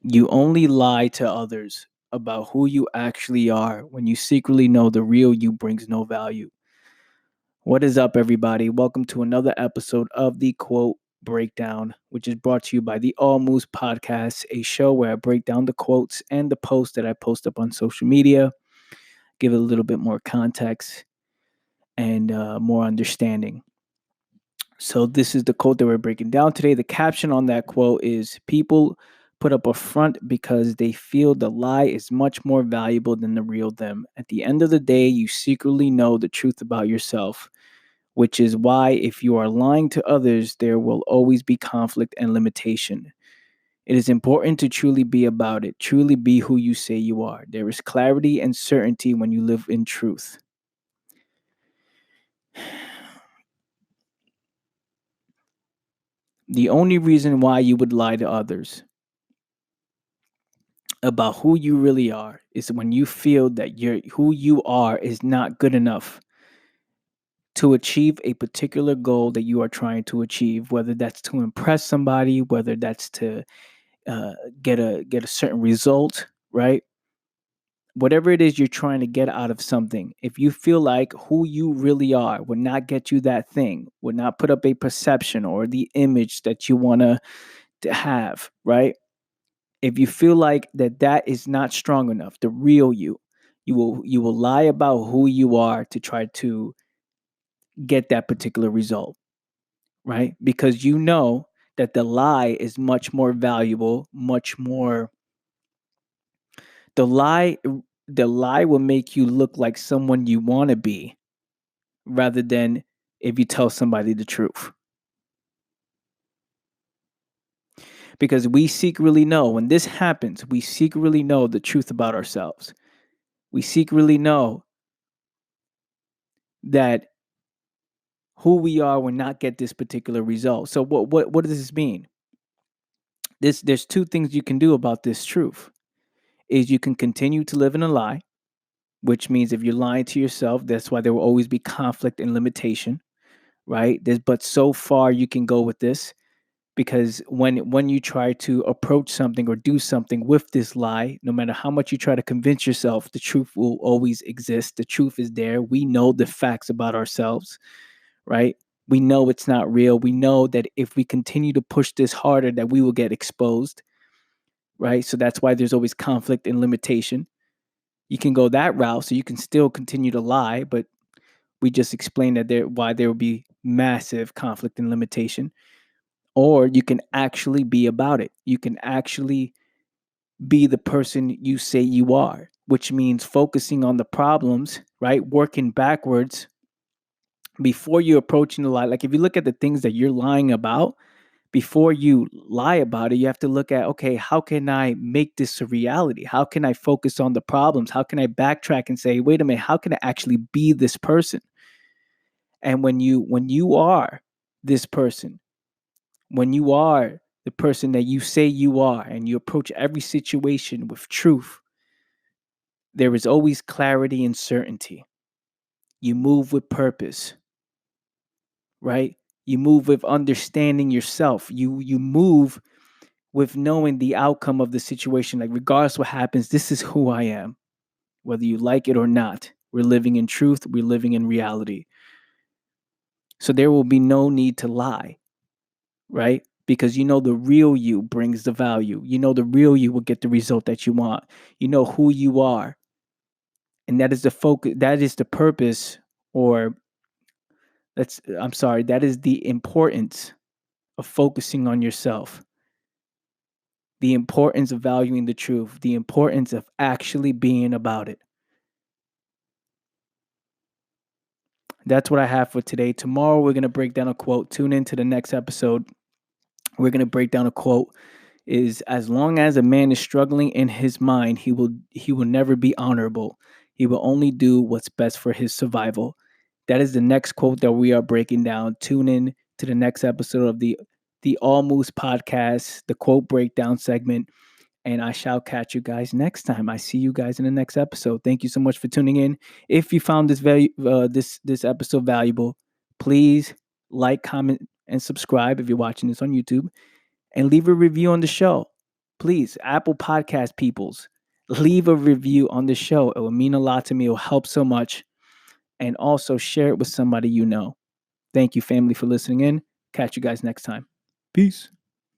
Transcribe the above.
You only lie to others about who you actually are when you secretly know the real you brings no value. What is up, everybody? Welcome to another episode of the Quote Breakdown, which is brought to you by the All Moose Podcast, a show where I break down the quotes and the posts that I post up on social media, give it a little bit more context and more understanding. So, this is the quote that we're breaking down today. The caption on that quote is: People put up a front because they feel the lie is much more valuable than the real them. At the end of the day, you secretly know the truth about yourself, which is why, if you are lying to others, there will always be conflict and limitation. It is important to truly be about it, truly be who you say you are. There is clarity and certainty when you live in truth. The only reason why you would lie to others about who you really are is when you feel that who you are is not good enough to achieve a particular goal that you are trying to achieve, whether that's to impress somebody, whether that's to uh, get a certain result, right? Whatever it is you're trying to get out of something, if you feel like who you really are would not get you that thing, would not put up a perception or the image that you want to have, right? If you feel like that is not strong enough, the real you, you will lie about who you are to try to get that particular result, right? Because you know that the lie is much more valuable, much more the lie the lie will make you look like someone you want to be rather than if you tell somebody the truth. Because we secretly know when this happens, we secretly know the truth about ourselves. We secretly know that who we are will not get this particular result. So what does this mean? There's two things you can do about this truth. Is you can continue to live in a lie, which means if you're lying to yourself, that's why there will always be conflict and limitation, right? But so far you can go with this because when you try to approach something or do something with this lie, no matter how much you try to convince yourself, the truth will always exist. The truth is there. We know the facts about ourselves, right? We know it's not real. We know that if we continue to push this harder, that we will get exposed, right? So that's why there's always conflict and limitation. You can go that route, so you can still continue to lie, but we just explained that why there will be massive conflict and limitation. Or you can actually be about it. You can actually be the person you say you are, which means focusing on the problems, right? Working backwards before you approaching the lie. Like if you look at the things that you're lying about, before you lie about it, you have to look at, okay, how can I make this a reality? How can I focus on the problems? How can I backtrack and say, wait a minute, how can I actually be this person? And when you are this person, when you are the person that you say you are and you approach every situation with truth, there is always clarity and certainty. You move with purpose, right? You move with understanding yourself. You move with knowing the outcome of the situation. Like regardless what happens, this is who I am. Whether you like it or not, we're living in truth, we're living in reality. So there will be no need to lie, right? Because you know the real you brings the value. You know the real you will get the result that you want. You know who you are. And that is the focus, that is the purpose, or that is the importance of focusing on yourself. The importance of valuing the truth, the importance of actually being about it. That's what I have for today. Tomorrow, we're going to break down a quote. Tune into the next episode. We're going to break down a quote is as long as a man is struggling in his mind, he will never be honorable. He will only do what's best for his survival. That is the next quote that we are breaking down. Tune in to the next episode of the All Moose podcast, the quote breakdown segment, and I shall catch you guys next time. I see you guys in the next episode. Thank you so much for tuning in. If you found this episode valuable, please like, comment, and subscribe if you're watching this on YouTube, and leave a review on the show. Please, Apple Podcast peoples, leave a review on the show. It will mean a lot to me. It will help so much. And also share it with somebody you know. Thank you, family, for listening in. Catch you guys next time. Peace.